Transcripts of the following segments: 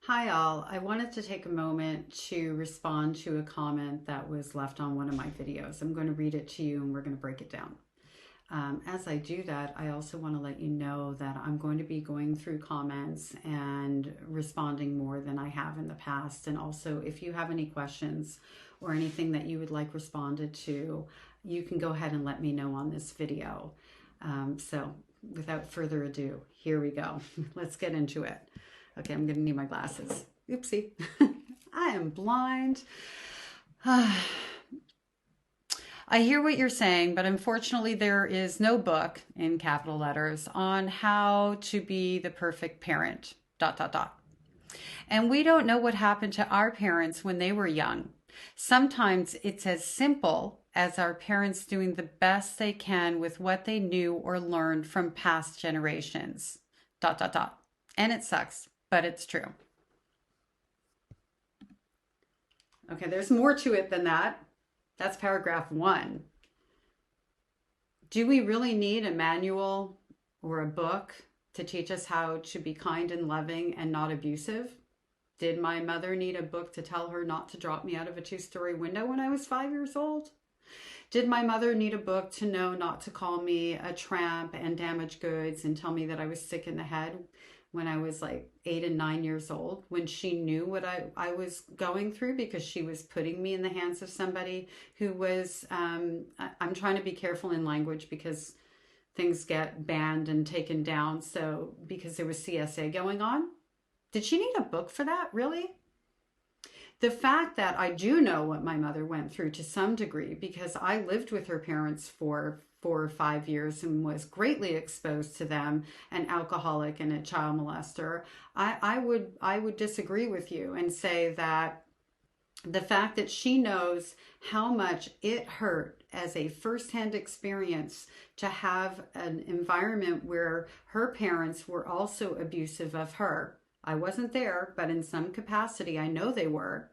Hi all, I wanted to take a moment to respond to a comment that was left on one of my videos. I'm going to read it to you and we're going to break it down. As I do that, I also want to let you know that I'm going to be going through comments and responding more than I have in the past. And also, if you have any questions or anything that you would like responded to, you can go ahead and let me know on this video. So without further ado, here we go. Let's get into it. Okay, I'm going to need my glasses. Oopsie. I am blind. I hear what you're saying, but unfortunately there is no book in capital letters on how to be the perfect parent, ... And we don't know what happened to our parents when they were young. Sometimes it's as simple as our parents doing the best they can with what they knew or learned from past generations, ... And it sucks, but it's true. Okay, there's more to it than that. That's paragraph 1. Do we really need a manual or a book to teach us how to be kind and loving and not abusive? Did my mother need a book to tell her not to drop me out of a 2-story window when I was 5 years old? Did my mother need a book to know not to call me a tramp and damaged goods and tell me that I was sick in the head when I was like 8 and 9 years old, when she knew what I was going through because she was putting me in the hands of somebody who was, I'm trying to be careful in language because things get banned and taken down. So because there was CSA going on, did she need a book for that? Really? The fact that I do know what my mother went through to some degree because I lived with her parents for 4 or 5 years and was greatly exposed to them, an alcoholic and a child molester, I would disagree with you and say that the fact that she knows how much it hurt as a firsthand experience to have an environment where her parents were also abusive of her. I wasn't there, but in some capacity, I know they were.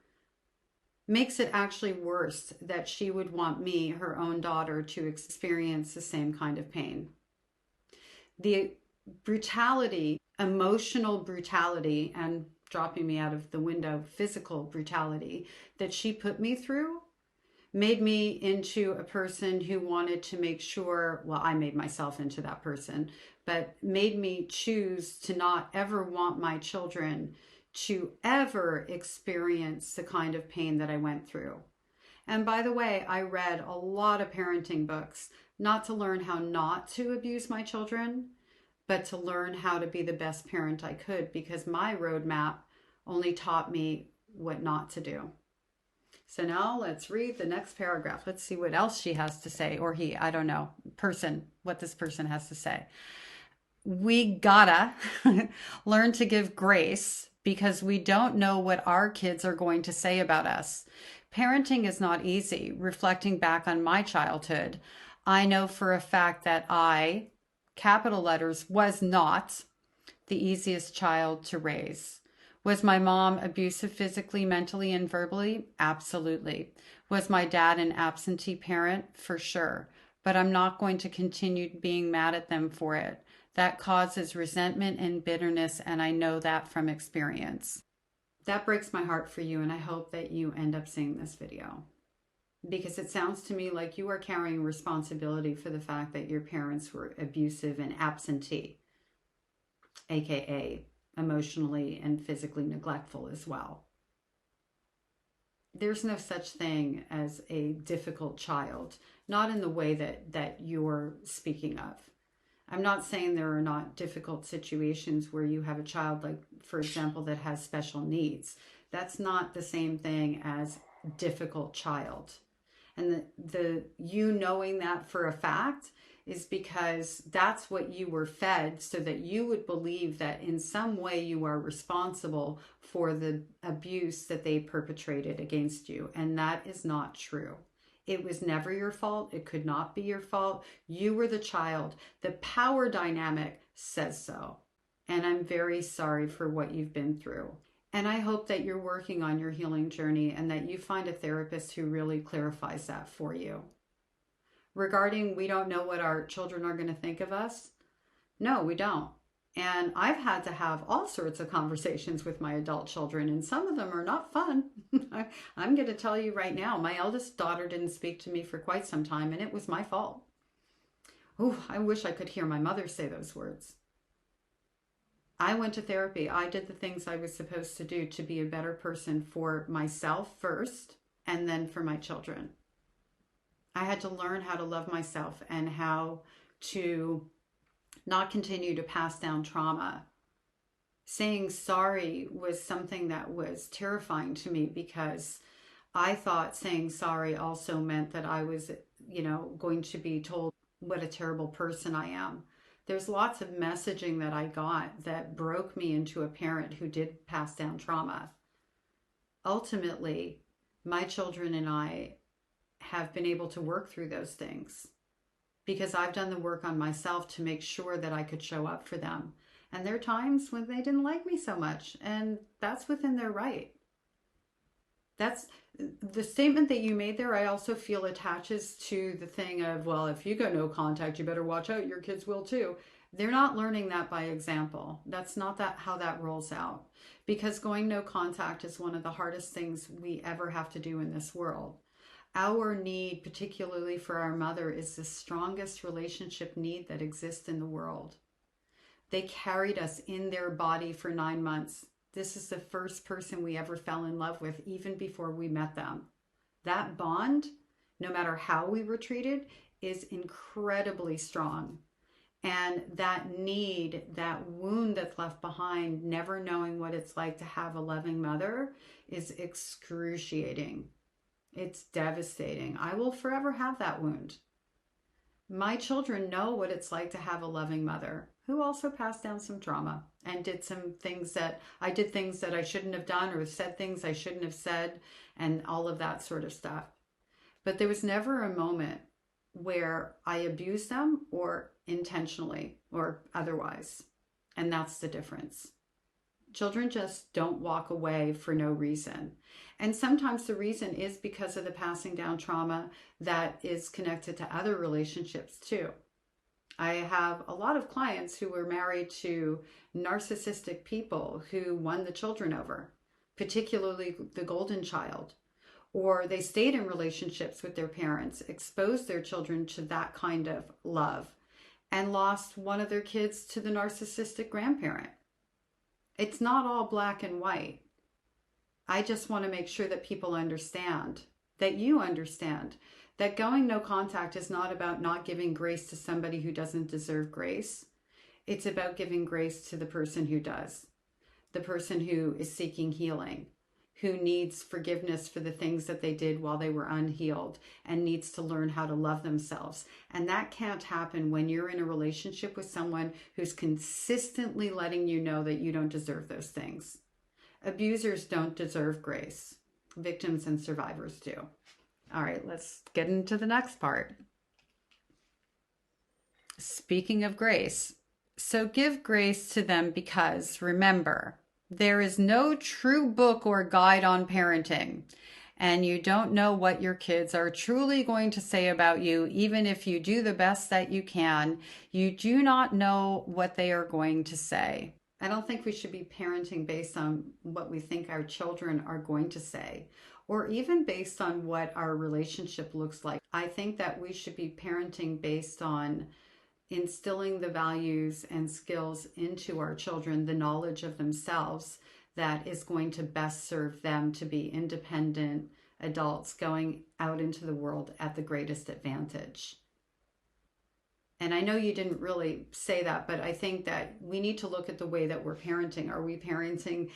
Makes it actually worse that she would want me, her own daughter, to experience the same kind of pain. The brutality, emotional brutality, and dropping me out of the window, physical brutality that she put me through made me into a person who wanted to make sure, well, I made myself into that person, but made me choose to not ever want my children to ever experience the kind of pain that I went through. And by the way, I read a lot of parenting books, not to learn how not to abuse my children, but to learn how to be the best parent I could, because my roadmap only taught me what not to do. So now let's read the next paragraph. Let's see what else she has to say, or he, I don't know, what this person has to say. We gotta learn to give grace because we don't know what our kids are going to say about us. Parenting is not easy. Reflecting back on my childhood, I know for a fact that I, capital letters, was not the easiest child to raise. Was my mom abusive physically, mentally, and verbally? Absolutely. Was my dad an absentee parent? For sure. But I'm not going to continue being mad at them for it. That causes resentment and bitterness, and I know that from experience. That breaks my heart for you, and I hope that you end up seeing this video. Because it sounds to me like you are carrying responsibility for the fact that your parents were abusive and absentee, aka emotionally and physically neglectful as well. There's no such thing as a difficult child, not in the way that you're speaking of. I'm not saying there are not difficult situations where you have a child, like, for example, that has special needs. That's not the same thing as difficult child. And the you knowing that for a fact is because that's what you were fed, so that you would believe that in some way you are responsible for the abuse that they perpetrated against you. And that is not true. It was never your fault. It could not be your fault. You were the child. The power dynamic says so. And I'm very sorry for what you've been through. And I hope that you're working on your healing journey and that you find a therapist who really clarifies that for you. Regarding, we don't know what our children are going to think of us. No, we don't. And I've had to have all sorts of conversations with my adult children, and some of them are not fun. I'm going to tell you right now, my eldest daughter didn't speak to me for quite some time, and it was my fault. Oh, I wish I could hear my mother say those words. I went to therapy. I did the things I was supposed to do to be a better person for myself first, and then for my children. I had to learn how to love myself and how to not continue to pass down trauma. Saying sorry was something that was terrifying to me because I thought saying sorry also meant that I was, going to be told what a terrible person I am. There's lots of messaging that I got that broke me into a parent who did pass down trauma. Ultimately, my children and I have been able to work through those things because I've done the work on myself to make sure that I could show up for them. And there are times when they didn't like me so much, and that's within their right. That's the statement that you made there. I also feel attaches to the thing of, well, if you go no contact, you better watch out. Your kids will too. They're not learning that by example. That's not how that rolls out. Because going no contact is one of the hardest things we ever have to do in this world. Our need, particularly for our mother, is the strongest relationship need that exists in the world. They carried us in their body for 9 months. This is the first person we ever fell in love with, even before we met them. That bond, no matter how we were treated, is incredibly strong. And that need, that wound that's left behind, never knowing what it's like to have a loving mother, is excruciating. It's devastating. I will forever have that wound. My children know what it's like to have a loving mother who also passed down some trauma and did some things that I did things that I shouldn't have done, or said things I shouldn't have said, and all of that sort of stuff. But there was never a moment where I abused them, or intentionally or otherwise. And that's the difference. Children just don't walk away for no reason. And sometimes the reason is because of the passing down trauma that is connected to other relationships too. I have a lot of clients who were married to narcissistic people who won the children over, particularly the golden child. Or they stayed in relationships with their parents, exposed their children to that kind of love, and lost one of their kids to the narcissistic grandparent. It's not all black and white. I just want to make sure that people understand, that you understand, that going no contact is not about not giving grace to somebody who doesn't deserve grace. It's about giving grace to the person who does, the person who is seeking healing, who needs forgiveness for the things that they did while they were unhealed, and needs to learn how to love themselves. And that can't happen when you're in a relationship with someone who's consistently letting you know that you don't deserve those things. Abusers don't deserve grace. Victims and survivors do. All right, let's get into the next part. Speaking of grace, so give grace to them because, remember, there is no true book or guide on parenting, and you don't know what your kids are truly going to say about you. Even if you do the best that you can, you do not know what they are going to say. I don't think we should be parenting based on what we think our children are going to say, or even based on what our relationship looks like. I think that we should be parenting based on instilling the values and skills into our children, the knowledge of themselves that is going to best serve them to be independent adults going out into the world at the greatest advantage. And I know you didn't really say that, but I think that we need to look at the way that we're parenting. Are we parenting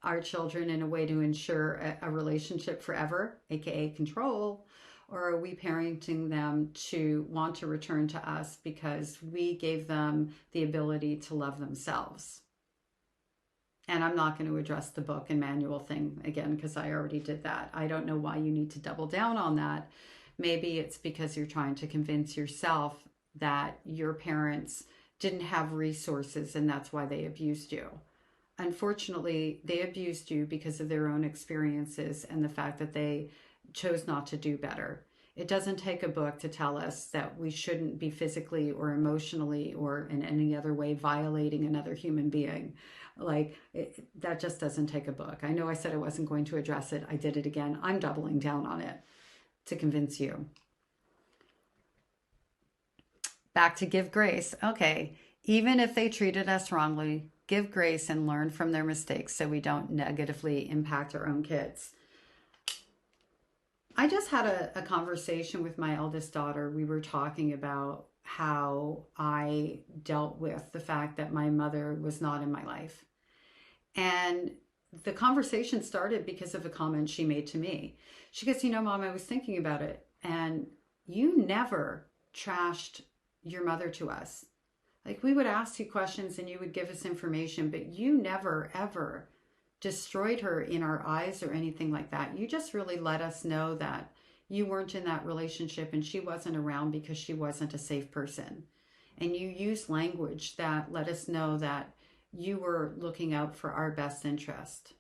our children in a way to ensure a relationship forever, aka control? Or are we parenting them to want to return to us because we gave them the ability to love themselves? And I'm not going to address the book and manual thing again because I already did that. I don't know why you need to double down on that. Maybe it's because you're trying to convince yourself that your parents didn't have resources and that's why they abused you. Unfortunately, they abused you because of their own experiences and the fact that they chose not to do better. It doesn't take a book to tell us that we shouldn't be physically or emotionally or in any other way violating another human being. That just doesn't take a book. I know I said I wasn't going to address it. I did it again. I'm doubling down on it to convince you. Back to give grace. Okay. Even if they treated us wrongly, give grace and learn from their mistakes so we don't negatively impact our own kids. I just had a conversation with my eldest daughter. We were talking about how I dealt with the fact that my mother was not in my life. And the conversation started because of a comment she made to me. She goes, Mom, I was thinking about it, and you never trashed your mother to us. Like, we would ask you questions and you would give us information, but you never, ever destroyed her in our eyes or anything like that. You just really let us know that you weren't in that relationship and she wasn't around because she wasn't a safe person. And you used language that let us know that you were looking out for our best interest.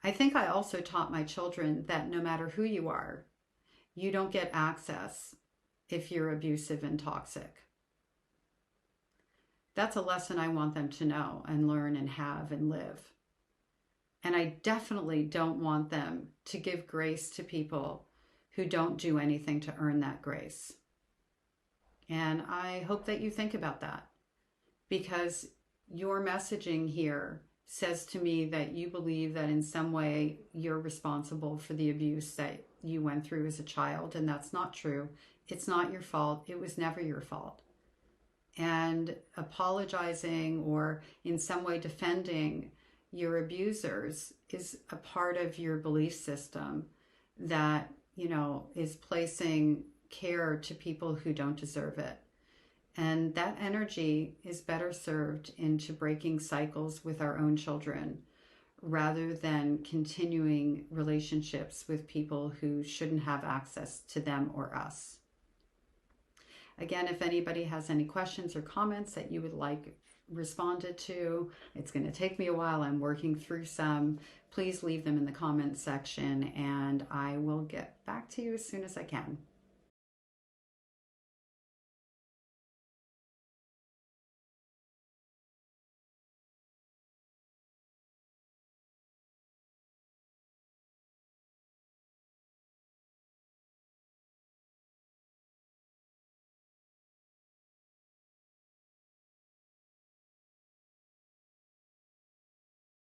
I think I also taught my children that no matter who you are, you don't get access if you're abusive and toxic. That's a lesson I want them to know and learn and have and live. And I definitely don't want them to give grace to people who don't do anything to earn that grace. And I hope that you think about that, because your messaging here says to me that you believe that in some way you're responsible for the abuse that you went through as a child, and that's not true. It's not your fault. It was never your fault. And apologizing or in some way defending your abusers is a part of your belief system that, is placing care to people who don't deserve it. And that energy is better served into breaking cycles with our own children rather than continuing relationships with people who shouldn't have access to them or us. Again, if anybody has any questions or comments that you would like responded to, it's going to take me a while. I'm working through some. Please leave them in the comments section and I will get back to you as soon as I can.